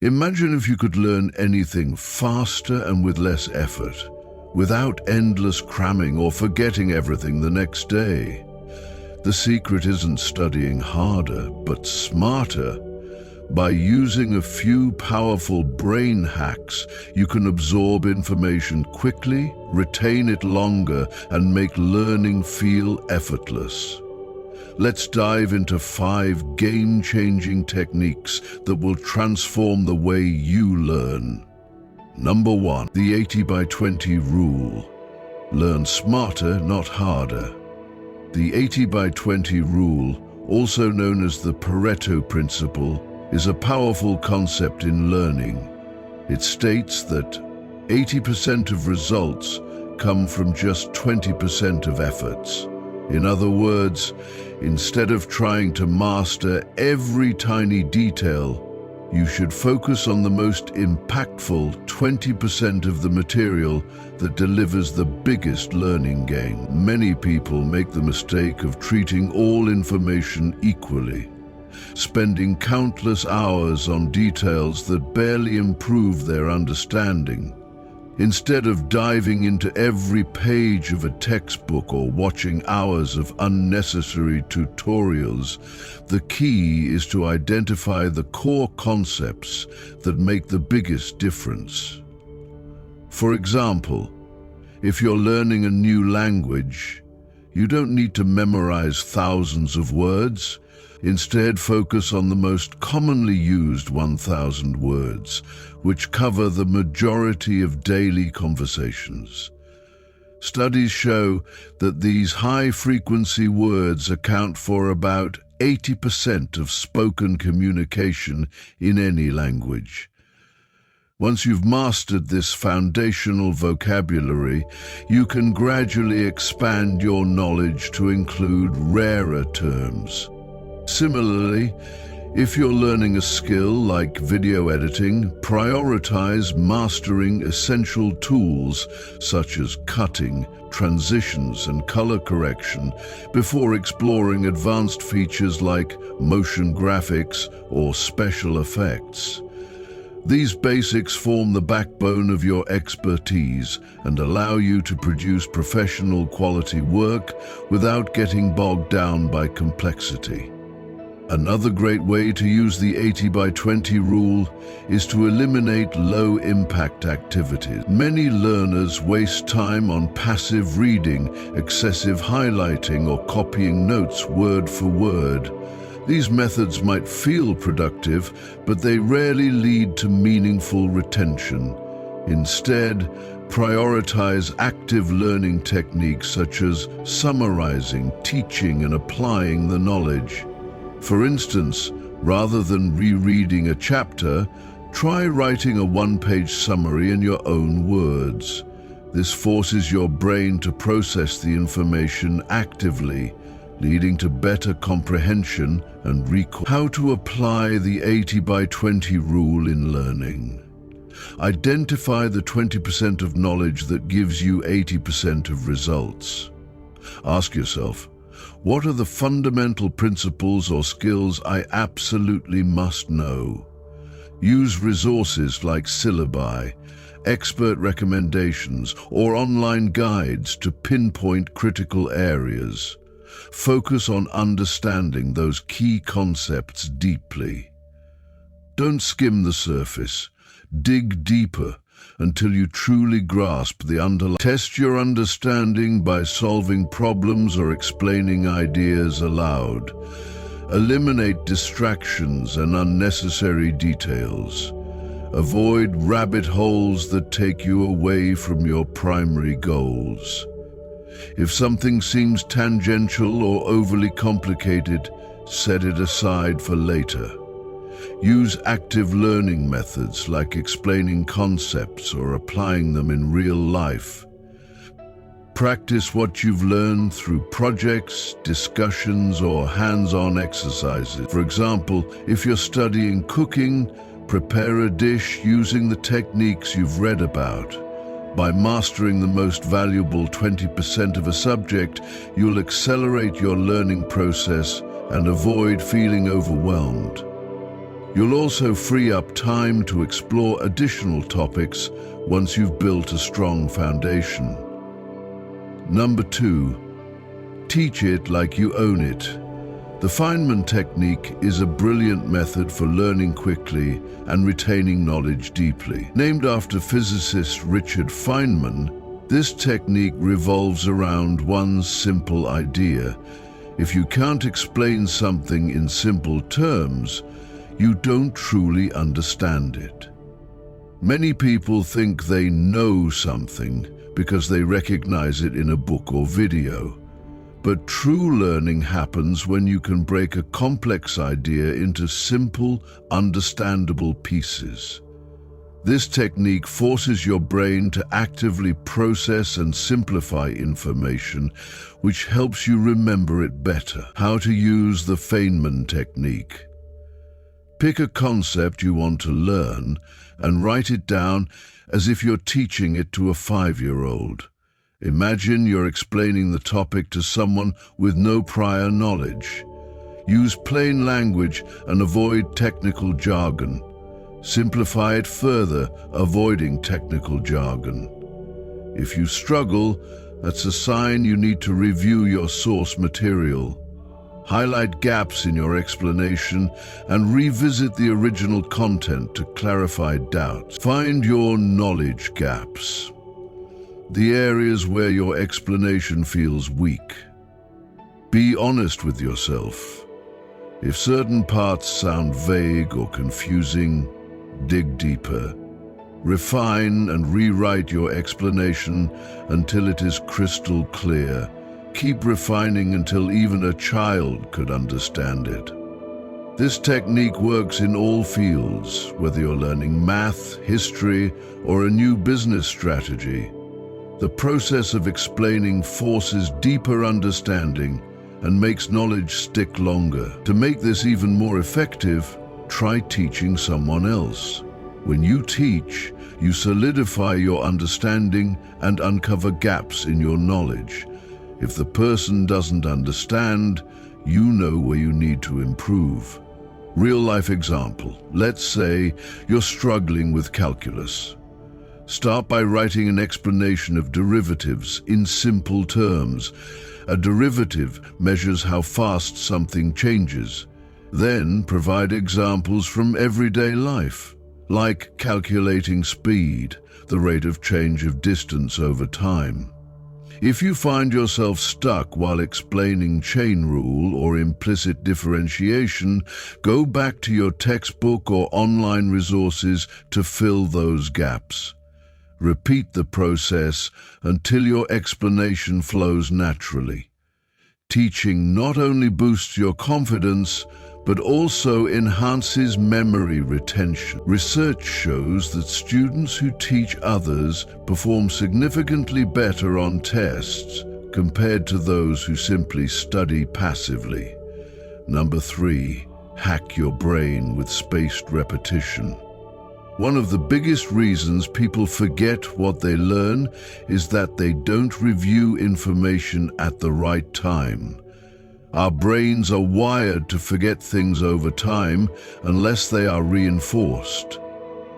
Imagine if you could learn anything faster and with less effort, without endless cramming or forgetting everything the next day. The secret isn't studying harder, but smarter. By using a few powerful brain hacks, you can absorb information quickly, retain it longer, and make learning feel effortless. Let's dive into 5 game-changing techniques that will transform the way you learn. Number 1, the 80 by 20 rule. Learn smarter, not harder. The 80 by 20 rule, also known as the Pareto principle, is a powerful concept in learning. It states that 80% of results come from just 20% of efforts. In other words, instead of trying to master every tiny detail, you should focus on the most impactful 20% of the material that delivers the biggest learning gain. Many people make the mistake of treating all information equally, spending countless hours on details that barely improve their understanding. Instead of diving into every page of a textbook or watching hours of unnecessary tutorials, the key is to identify the core concepts that make the biggest difference. For example, if you're learning a new language, you don't need to memorize thousands of words. Instead, focus on the most commonly used 1,000 words, which cover the majority of daily conversations. Studies show that these high-frequency words account for about 80% of spoken communication in any language. Once you've mastered this foundational vocabulary, you can gradually expand your knowledge to include rarer terms. Similarly, if you're learning a skill like video editing, prioritize mastering essential tools such as cutting, transitions, and color correction before exploring advanced features like motion graphics or special effects. These basics form the backbone of your expertise and allow you to produce professional quality work without getting bogged down by complexity. Another great way to use the 80 by 20 rule is to eliminate low-impact activities. Many learners waste time on passive reading, excessive highlighting, or copying notes word for word. These methods might feel productive, but they rarely lead to meaningful retention. Instead, prioritize active learning techniques such as summarizing, teaching, and applying the knowledge. For instance, rather than rereading a chapter, try writing a one-page summary in your own words. This forces your brain to process the information actively, leading to better comprehension and recall. How to apply the 80 by 20 rule in learning. Identify the 20% of knowledge that gives you 80% of results. Ask yourself, what are the fundamental principles or skills I absolutely must know? Use resources like syllabi, expert recommendations, or online guides to pinpoint critical areas. Focus on understanding those key concepts deeply. Don't skim the surface. Dig deeper until you truly grasp the underlying. Test your understanding by solving problems or explaining ideas aloud. Eliminate distractions and unnecessary details. Avoid rabbit holes that take you away from your primary goals. If something seems tangential or overly complicated, set it aside for later. Use active learning methods like explaining concepts or applying them in real life. Practice what you've learned through projects, discussions, or hands-on exercises. For example, if you're studying cooking, prepare a dish using the techniques you've read about. By mastering the most valuable 20% of a subject, you'll accelerate your learning process and avoid feeling overwhelmed. You'll also free up time to explore additional topics once you've built a strong foundation. Number 2, teach it like you own it. The Feynman technique is a brilliant method for learning quickly and retaining knowledge deeply. Named after physicist Richard Feynman, this technique revolves around one simple idea. If you can't explain something in simple terms, you don't truly understand it. Many people think they know something because they recognize it in a book or video. But true learning happens when you can break a complex idea into simple, understandable pieces. This technique forces your brain to actively process and simplify information, which helps you remember it better. How to use the Feynman technique. Pick a concept you want to learn and write it down as if you're teaching it to a 5-year-old. Imagine you're explaining the topic to someone with no prior knowledge. Use plain language and avoid technical jargon. Simplify it further, avoiding technical jargon. If you struggle, that's a sign you need to review your source material. Highlight gaps in your explanation and revisit the original content to clarify doubts. Find your knowledge gaps, the areas where your explanation feels weak. Be honest with yourself. If certain parts sound vague or confusing, dig deeper. Refine and rewrite your explanation until it is crystal clear. Keep refining until even a child could understand it. This technique works in all fields, whether you're learning math, history, or a new business strategy. The process of explaining forces deeper understanding and makes knowledge stick longer. To make this even more effective, try teaching someone else. When you teach, you solidify your understanding and uncover gaps in your knowledge. If the person doesn't understand, you know where you need to improve. Real-life example. Let's say you're struggling with calculus. Start by writing an explanation of derivatives in simple terms. A derivative measures how fast something changes. Then provide examples from everyday life, like calculating speed, the rate of change of distance over time. If you find yourself stuck while explaining chain rule or implicit differentiation, go back to your textbook or online resources to fill those gaps. Repeat the process until your explanation flows naturally. Teaching not only boosts your confidence, but also enhances memory retention. Research shows that students who teach others perform significantly better on tests compared to those who simply study passively. Number 3, hack your brain with spaced repetition. One of the biggest reasons people forget what they learn is that they don't review information at the right time. Our brains are wired to forget things over time unless they are reinforced.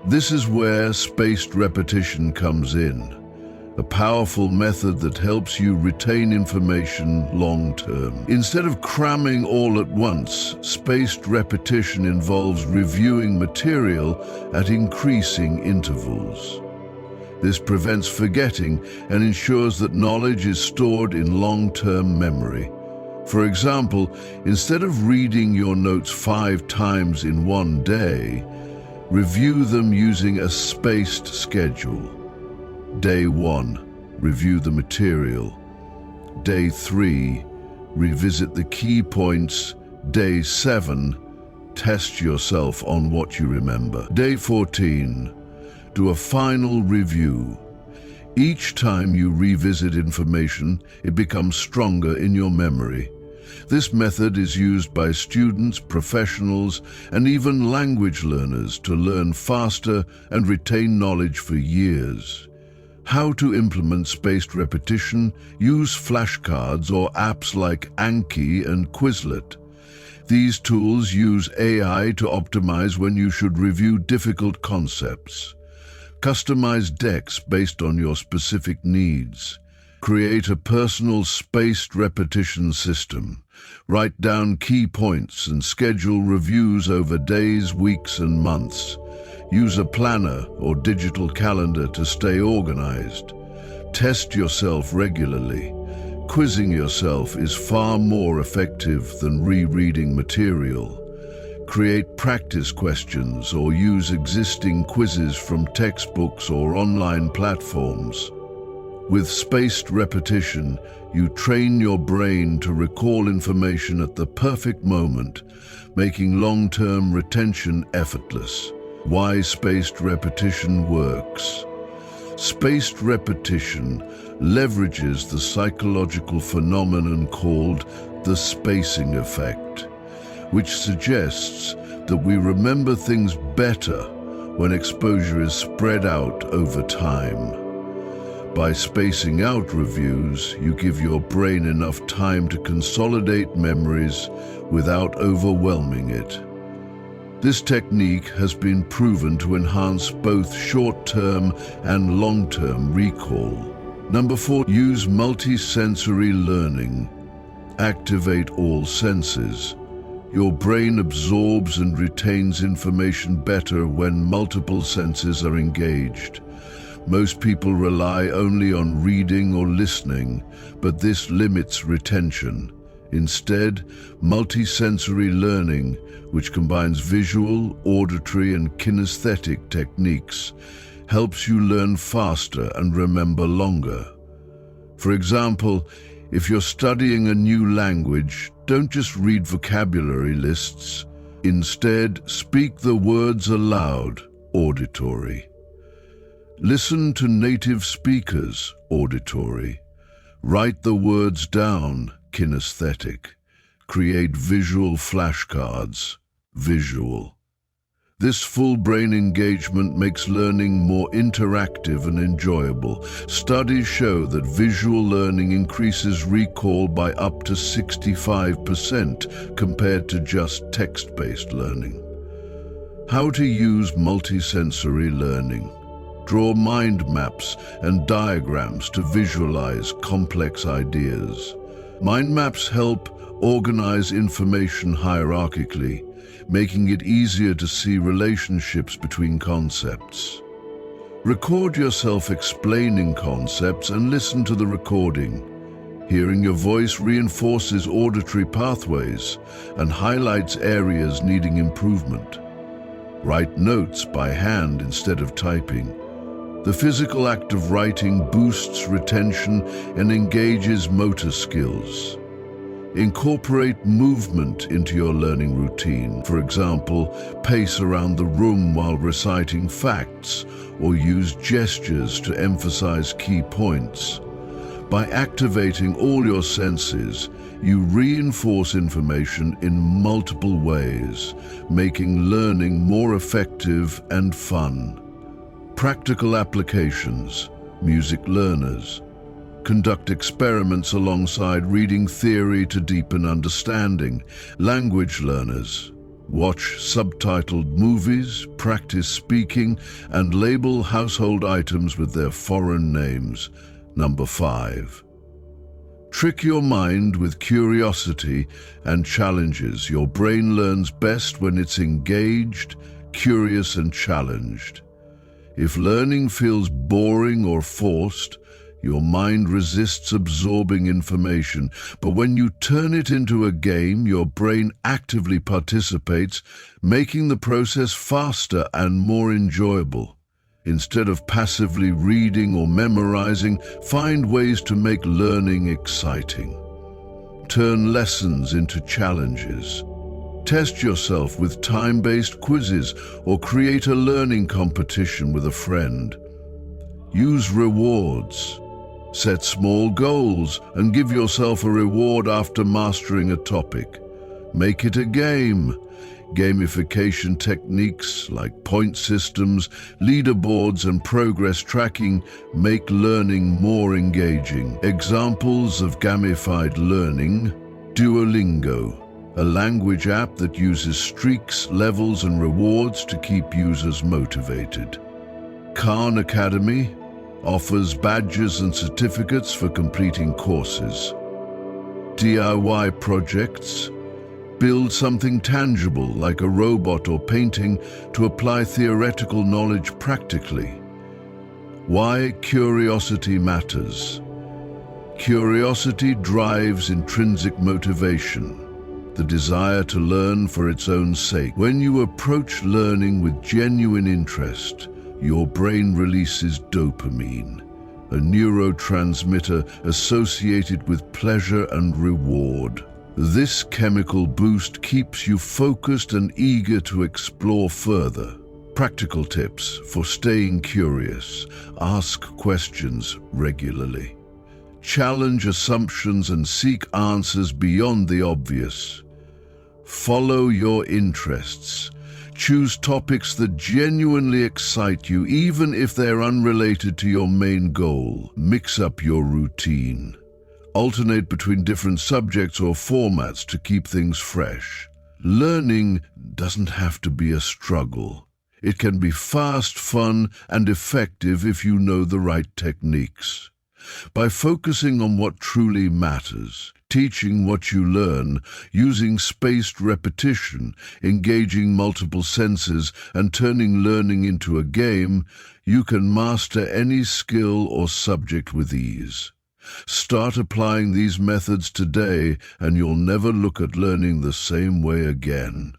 This is where spaced repetition comes in, a powerful method that helps you retain information long-term. Instead of cramming all at once, spaced repetition involves reviewing material at increasing intervals. This prevents forgetting and ensures that knowledge is stored in long-term memory. For example, instead of reading your notes 5 times in one day, review them using a spaced schedule. Day 1, review the material. Day 3, revisit the key points. Day 7, test yourself on what you remember. Day 14, do a final review. Each time you revisit information, it becomes stronger in your memory. This method is used by students, professionals, and even language learners to learn faster and retain knowledge for years. How to implement spaced repetition? Use flashcards or apps like Anki and Quizlet. These tools use AI to optimize when you should review difficult concepts. Customize decks based on your specific needs. Create a personal spaced repetition system. Write down key points and schedule reviews over days, weeks, and months. Use a planner or digital calendar to stay organized. Test yourself regularly. Quizzing yourself is far more effective than rereading material. Create practice questions or use existing quizzes from textbooks or online platforms. With spaced repetition, you train your brain to recall information at the perfect moment, making long-term retention effortless. Why spaced repetition works. Spaced repetition leverages the psychological phenomenon called the spacing effect, which suggests that we remember things better when exposure is spread out over time. By spacing out reviews, you give your brain enough time to consolidate memories without overwhelming it. This technique has been proven to enhance both short-term and long-term recall. Number 4, use multi-sensory learning. Activate all senses. Your brain absorbs and retains information better when multiple senses are engaged. Most people rely only on reading or listening, but this limits retention. Instead, multisensory learning, which combines visual, auditory, and kinesthetic techniques, helps you learn faster and remember longer. For example, if you're studying a new language, don't just read vocabulary lists. Instead, speak the words aloud, auditory. Listen to native speakers, auditory. Write the words down, kinesthetic. Create visual flashcards, visual. This full brain engagement makes learning more interactive and enjoyable. Studies show that visual learning increases recall by up to 65% compared to just text-based learning. How to use multisensory learning. Draw mind maps and diagrams to visualize complex ideas. Mind maps help organize information hierarchically, making it easier to see relationships between concepts. Record yourself explaining concepts and listen to the recording. Hearing your voice reinforces auditory pathways and highlights areas needing improvement. Write notes by hand instead of typing. The physical act of writing boosts retention and engages motor skills. Incorporate movement into your learning routine. For example, pace around the room while reciting facts, or use gestures to emphasize key points. By activating all your senses, you reinforce information in multiple ways, making learning more effective and fun. Practical applications. Music learners. Conduct experiments alongside reading theory to deepen understanding. Language learners. Watch subtitled movies, practice speaking, and label household items with their foreign names. Number 5. Trick your mind with curiosity and challenges. Your brain learns best when it's engaged, curious, and challenged. If learning feels boring or forced, your mind resists absorbing information, but when you turn it into a game, your brain actively participates, making the process faster and more enjoyable. Instead of passively reading or memorizing, find ways to make learning exciting. Turn lessons into challenges. Test yourself with time-based quizzes or create a learning competition with a friend. Use rewards. Set small goals and give yourself a reward after mastering a topic. Make it a game. Gamification techniques like point systems, leaderboards, and progress tracking make learning more engaging. Examples of gamified learning: Duolingo. a language app that uses streaks, levels, and rewards to keep users motivated. Khan Academy offers badges and certificates for completing courses. DIY projects build something tangible like a robot or painting to apply theoretical knowledge practically. Why curiosity matters. Curiosity drives intrinsic motivation, the desire to learn for its own sake. When you approach learning with genuine interest, your brain releases dopamine, a neurotransmitter associated with pleasure and reward. This chemical boost keeps you focused and eager to explore further. Practical tips for staying curious. Ask questions regularly. Challenge assumptions and seek answers beyond the obvious. Follow your interests. Choose topics that genuinely excite you, even if they're unrelated to your main goal. Mix up your routine. Alternate between different subjects or formats to keep things fresh. Learning doesn't have to be a struggle. It can be fast, fun, and effective if you know the right techniques. By focusing on what truly matters, teaching what you learn, using spaced repetition, engaging multiple senses, and turning learning into a game, you can master any skill or subject with ease. Start applying these methods today, and you'll never look at learning the same way again.